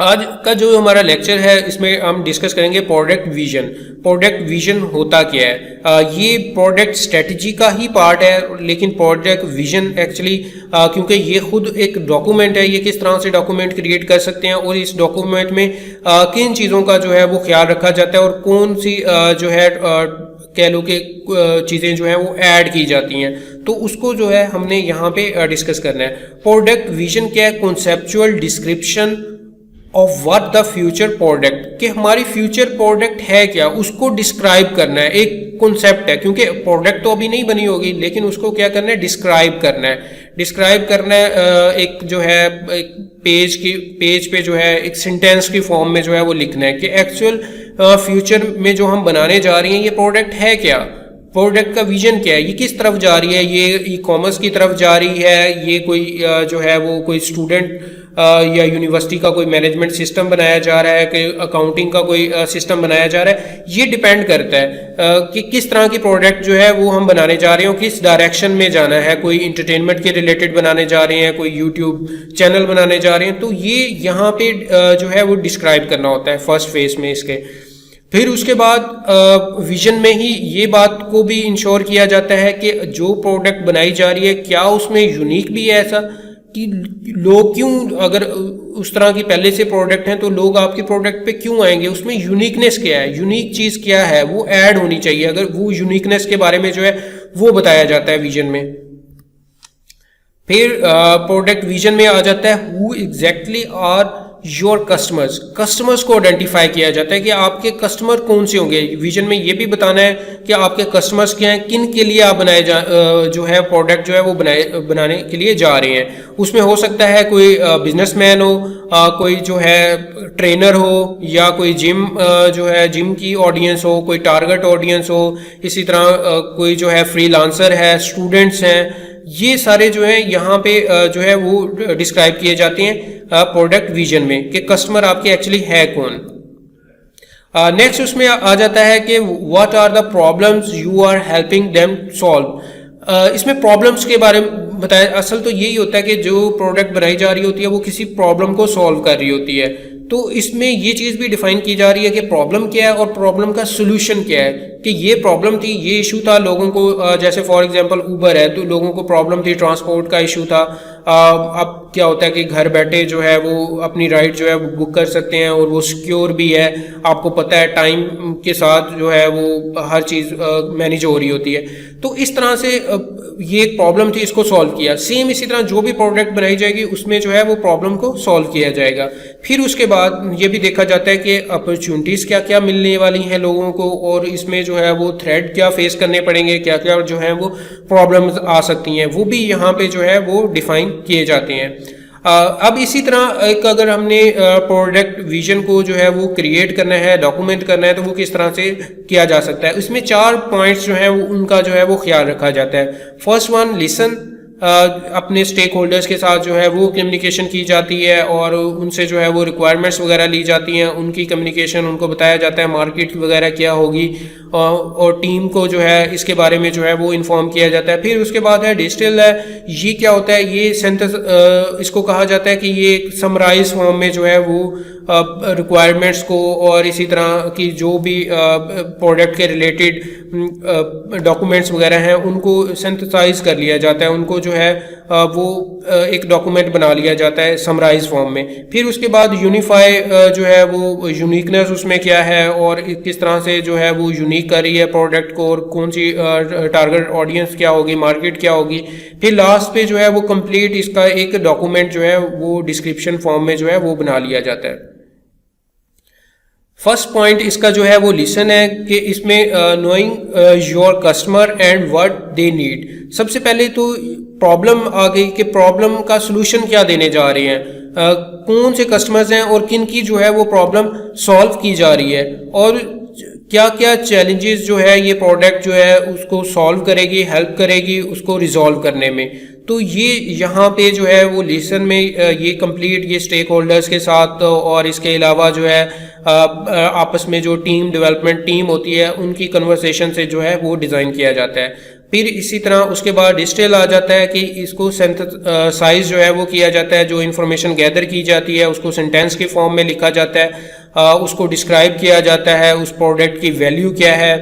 आज का जो हमारा लेक्चर है इसमें हम डिस्कस करेंगे प्रोडक्ट विजन। प्रोडक्ट विजन होता क्या है? ये प्रोडक्ट स्ट्रेटजी का ही पार्ट है, लेकिन प्रोडक्ट विजन एक्चुअली क्योंकि ये खुद एक डॉक्यूमेंट है, ये किस तरह से डॉक्यूमेंट क्रिएट कर सकते हैं और इस डॉक्यूमेंट में किन चीज़ों का जो है वो ख्याल रखा जाता है और कौन सी जो है कह लो कि चीज़ें जो हैं वो ऐड की जाती हैं, तो उसको जो है हमने यहाँ पे डिस्कस करना है। प्रोडक्ट विजन क्या है? Conceptual description of what the future product, कि हमारी फ्यूचर प्रोडक्ट है क्या, उसको डिस्क्राइब करना है। एक कॉन्सेप्ट है, क्योंकि प्रोडक्ट तो अभी नहीं बनी होगी, लेकिन उसको क्या करना है? डिस्क्राइब करना है। डिस्क्राइब करना है एक जो है एक पेज पे जो है एक सेंटेंस की फॉर्म में जो है वो लिखना है कि एक्चुअल फ्यूचर में जो हम बनाने जा रही हैं ये प्रोडक्ट है क्या, प्रोडक्ट का विजन क्या है, ये किस तरफ जा रही है, ये ई कॉमर्स की तरफ जा रही है, ये कोई जो है वो कोई स्टूडेंट या यूनिवर्सिटी का कोई मैनेजमेंट सिस्टम बनाया जा रहा है, कि अकाउंटिंग का कोई सिस्टम बनाया जा रहा है। ये डिपेंड करता है कि किस तरह की प्रोडक्ट जो है वो हम बनाने जा रहे हो, किस डायरेक्शन में जाना है। कोई इंटरटेनमेंट के रिलेटेड बनाने जा रहे हैं, कोई यूट्यूब चैनल बनाने जा रहे हैं, तो ये यहाँ पे जो है वो डिस्क्राइब करना होता है फर्स्ट फेज में इसके। फिर उसके बाद विजन में ही ये बात को भी इंश्योर किया जाता है कि जो प्रोडक्ट बनाई जा रही है क्या उसमें यूनिक भी है, ऐसा कि लोग क्यों, अगर उस तरह की पहले से प्रोडक्ट हैं तो लोग आपके प्रोडक्ट पे क्यों आएंगे, उसमें यूनिकनेस क्या है, यूनिक चीज़ क्या है, वो ऐड होनी चाहिए। अगर वो यूनिकनेस के बारे में जो है वो बताया जाता है विजन में। फिर प्रोडक्ट विजन में आ जाता है who exactly are your customers, customers को आइडेंटिफाई किया जाता है कि आपके कस्टमर कौन से होंगे। विजन में ये भी बताना है कि आपके कस्टमर्स क्या हैं, किन के लिए आप जो है प्रोडक्ट जो है वो बनाने के लिए जा रहे हैं। उसमें हो सकता है कोई बिजनेसमैन हो, कोई जो है ट्रेनर हो, या कोई जिम जो है जिम की ऑडियंस हो, कोई टारगेट ऑडियंस हो, इसी तरह कोई जो है फ्रीलांसर है, स्टूडेंट्स हैं। ये सारे जो है यहाँ पे जो है वो डिस्क्राइब किए जाते हैं प्रोडक्ट विजन में कि कस्टमर आपके एक्चुअली है कौन। नेक्स्ट उसमें आ जाता है कि what are the problems you are helping them solve. इसमें प्रॉब्लम्स के बारे में बताया। असल तो यही होता है कि जो प्रोडक्ट बनाई जा रही होती है वो किसी प्रॉब्लम को सॉल्व कर रही होती है, तो इसमें ये चीज़ भी डिफाइन की जा रही है कि प्रॉब्लम क्या है और प्रॉब्लम का सोल्यूशन क्या है। कि ये प्रॉब्लम थी, ये इशू था लोगों को, जैसे फॉर एग्जांपल उबर है तो लोगों को प्रॉब्लम थी, ट्रांसपोर्ट का इशू था। अब क्या होता है कि घर बैठे जो है वो अपनी राइड जो है वो बुक कर सकते हैं और वो सिक्योर भी है, आपको पता है टाइम के साथ जो है वो हर चीज़ मैनेज हो रही होती है। तो इस तरह से ये एक प्रॉब्लम थी, इसको सॉल्व किया। सेम इसी तरह जो भी प्रोडक्ट बनाई जाएगी उसमें जो है वो प्रॉब्लम को सॉल्व किया जाएगा। फिर उसके बाद ये भी देखा जाता है कि अपॉर्चुनिटीज़ क्या क्या मिलने वाली हैं लोगों को, और इसमें जो है वो थ्रेट क्या फेस करने पड़ेंगे, क्या क्या जो है वो प्रॉब्लम्स आ सकती हैं, वो भी यहाँ पे जो है वो डिफाइन किए जाते हैं। अब इसी तरह एक अगर हमने प्रोडक्ट विजन को जो है वो क्रिएट करना है, डॉक्यूमेंट करना है, तो वो किस तरह से किया जा सकता है। इसमें 4 पॉइंट्स जो है वो उनका जो है वो ख्याल रखा जाता है। फर्स्ट वन, लिसन, अपने स्टेक होल्डर्स के साथ जो है वो कम्युनिकेशन की जाती है और उनसे जो है वो रिक्वायरमेंट्स वगैरह ली जाती हैं, उनकी कम्युनिकेशन, उनको बताया जाता है मार्केट वगैरह क्या होगी, और टीम को जो है इसके बारे में जो है वो इन्फॉर्म किया जाता है। फिर उसके बाद है डिजिटल है। ये क्या होता है? ये सेंटेंस इसको कहा जाता है कि ये समराइज फॉर्म में जो है वो रिक्वायरमेंट्स को और इसी तरह की जो भी प्रोडक्ट के रिलेटेड डॉक्यूमेंट्स वगैरह हैं उनको सिंथेसाइज कर लिया जाता है, उनको जो है वो एक डॉक्यूमेंट बना लिया जाता है समराइज फॉर्म में। फिर उसके बाद यूनिफाई जो है वो यूनिकनेस उसमें क्या है और किस तरह से जो है वो यूनिक कर रही है प्रोडक्ट को, और कौन सी टारगेट ऑडियंस क्या होगी, मार्केट क्या होगी। फिर लास्ट पे जो है वो कंप्लीट इसका एक डॉक्यूमेंट जो है वो डिस्क्रिप्शन फॉर्म में जो है वो बना लिया जाता है। फर्स्ट पॉइंट इसका जो है वो लिसन है कि इसमें knowing your customer and what they need. सबसे पहले तो प्रॉब्लम आ गई कि प्रॉब्लम का सलूशन क्या देने जा रहे हैं, कौन से कस्टमर्स हैं और किन की जो है वो प्रॉब्लम सॉल्व की जा रही है, और क्या क्या चैलेंजेस जो है ये प्रोडक्ट जो है उसको सॉल्व करेगी, हेल्प करेगी उसको रिजॉल्व करने में। तो ये यहाँ पे जो है वो लिसन में ये कंप्लीट ये स्टेक होल्डर्स के साथ और इसके अलावा जो है आपस में जो टीम डेवलपमेंट टीम होती है उनकी कन्वर्सेशन से जो है वो डिज़ाइन किया जाता है। फिर इसी तरह उसके बाद डिजिटल आ जाता है कि इसको साइज जो है वो किया जाता है, जो इन्फॉर्मेशन गैदर की जाती है उसको सेंटेंस के फॉर्म में लिखा जाता है, उसको डिस्क्राइब किया जाता है, उस प्रोडक्ट की वैल्यू क्या है।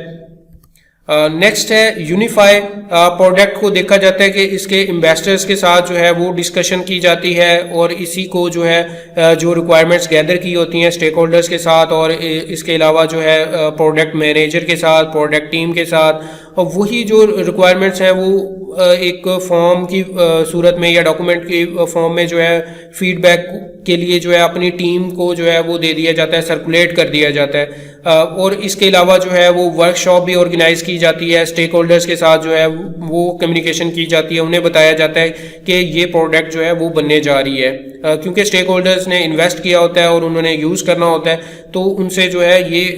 नेक्स्ट है यूनिफाई। प्रोडक्ट को देखा जाता है कि इसके इन्वेस्टर्स के साथ जो है वो डिस्कशन की जाती है और इसी को जो है जो रिक्वायरमेंट्स गैदर की होती हैं स्टेक होल्डर्स के साथ और इसके अलावा जो है प्रोडक्ट मैनेजर के साथ, प्रोडक्ट टीम के साथ, और वही जो रिक्वायरमेंट्स हैं वो एक फॉर्म की सूरत में या डॉक्यूमेंट की फॉर्म में जो है फीडबैक के लिए जो है अपनी टीम को जो है वो दे दिया जाता है, सर्कुलेट कर दिया जाता है। और इसके अलावा जो है वो वर्कशॉप भी ऑर्गेनाइज की जाती है, स्टेक होल्डर्स के साथ जो है वो कम्युनिकेशन की जाती है, उन्हें बताया जाता है कि ये प्रोडक्ट जो है वो बनने जा रही है, क्योंकि स्टेक होल्डर्स ने इन्वेस्ट किया होता है और उन्होंने यूज़ करना होता है, तो उनसे जो है ये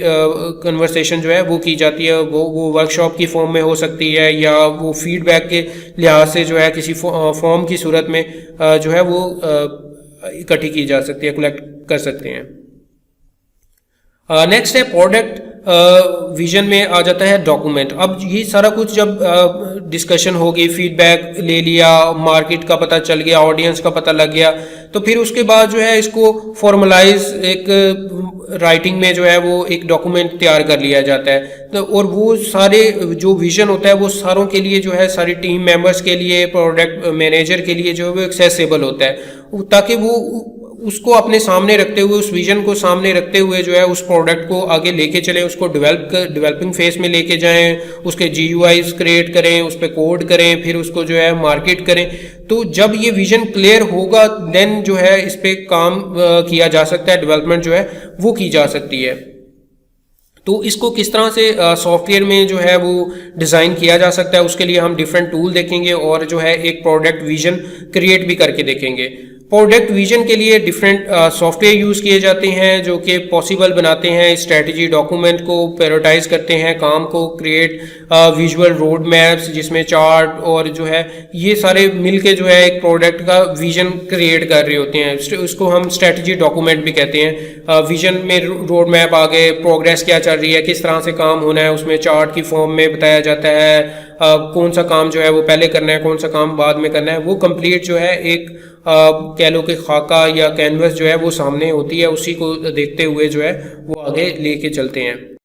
कन्वर्सेशन जो है वो की जाती है। वो वर्कशॉप की फॉर्म में हो सकती है या वो फीडबैक के लिहाज से जो है किसी फॉर्म की सूरत में जो है वो इकट्ठी की जा सकती है, कलेक्ट कर सकते हैं। नेक्स्ट है प्रोडक्ट विजन में आ जाता है डॉक्यूमेंट। अब ये सारा कुछ जब डिस्कशन होगी, फीडबैक ले लिया, मार्केट का पता चल गया, ऑडियंस का पता लग गया, तो फिर उसके बाद जो है इसको फॉर्मलाइज एक राइटिंग में जो है वो एक डॉक्यूमेंट तैयार कर लिया जाता है। तो और वो सारे जो विजन होता है वो सारों के लिए जो है, सारी टीम मेंबर्स के लिए, प्रोडक्ट मैनेजर के लिए जो है वो एक्सेसिबल होता है, ताकि वो उसको अपने सामने रखते हुए, उस विजन को सामने रखते हुए जो है उस प्रोडक्ट को आगे लेके चलें, उसको डेवलपिंग फेज में लेके जाएं, उसके GUIs क्रिएट करें, उस पर कोड करें, फिर उसको जो है मार्केट करें। तो जब ये विजन क्लियर होगा देन जो है इस पर काम किया जा सकता है, डेवलपमेंट जो है वो की जा सकती है। तो इसको किस तरह से सॉफ्टवेयर में जो है वो डिज़ाइन किया जा सकता है, उसके लिए हम डिफरेंट टूल देखेंगे और जो है एक प्रोडक्ट विजन क्रिएट भी करके देखेंगे। प्रोडक्ट विजन के लिए डिफरेंट सॉफ्टवेयर यूज़ किए जाते हैं जो कि पॉसिबल बनाते हैं स्ट्रेटजी डॉक्यूमेंट को, प्रायोरिटाइज करते हैं काम को, क्रिएट विजुअल रोड मैप्स जिसमें चार्ट और जो है ये सारे मिलके जो है एक प्रोडक्ट का विजन क्रिएट कर रहे होते हैं। उसको हम स्ट्रेटजी डॉक्यूमेंट भी कहते हैं। विजन में रोड मैप आगे प्रोग्रेस क्या चल रही है, किस तरह से काम होना है, उसमें चार्ट की फॉर्म में बताया जाता है कौन सा काम जो है वो पहले करना है, कौन सा काम बाद में करना है। वो कंप्लीट जो है एक कह लो कि खाका या कैनवस जो है वो सामने होती है, उसी को देखते हुए जो है वो आगे लेके चलते हैं।